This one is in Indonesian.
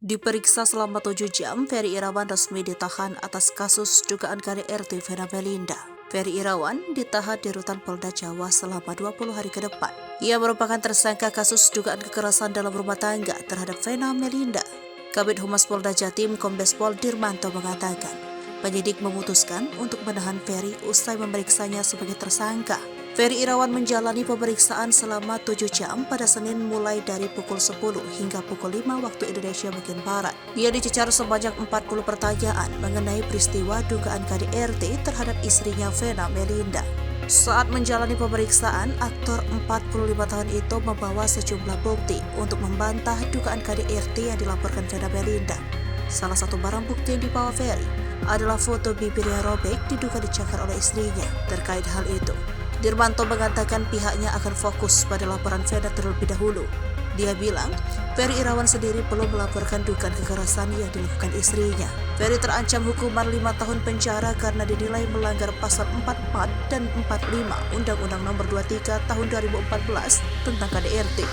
Diperiksa selama 7 jam, Ferry Irawan resmi ditahan atas kasus dugaan KDRT Vena Melinda. Ferry Irawan ditahan di Rutan Polda Jawa selama 20 hari ke depan. Ia merupakan tersangka kasus dugaan kekerasan dalam rumah tangga terhadap Vena Melinda. Kabid Humas Polda Jatim Kombes Pol Dirmanto mengatakan, penyidik memutuskan untuk menahan Ferry usai memeriksanya sebagai tersangka. Ferry Irawan menjalani pemeriksaan selama 7 jam pada Senin mulai dari pukul 10 hingga pukul 5 waktu Indonesia bagian Barat. Ia dicecar sebanyak 40 pertanyaan mengenai peristiwa dugaan KDRT terhadap istrinya Vena Melinda. Saat menjalani pemeriksaan, aktor 45 tahun itu membawa sejumlah bukti untuk membantah dugaan KDRT yang dilaporkan Vena Melinda. Salah satu barang bukti yang dibawa Ferry adalah foto bibir yang robek diduga dicakar oleh istrinya. Terkait hal itu, Dirmanto mengatakan pihaknya akan fokus pada laporan Vena terlebih dahulu. Dia bilang, Ferry Irawan sendiri belum melaporkan dugaan kekerasan yang dilakukan istrinya. Ferry terancam hukuman 5 tahun penjara karena dinilai melanggar pasal 44 dan 45 Undang-Undang Nomor 23 Tahun 2014 tentang KDRT.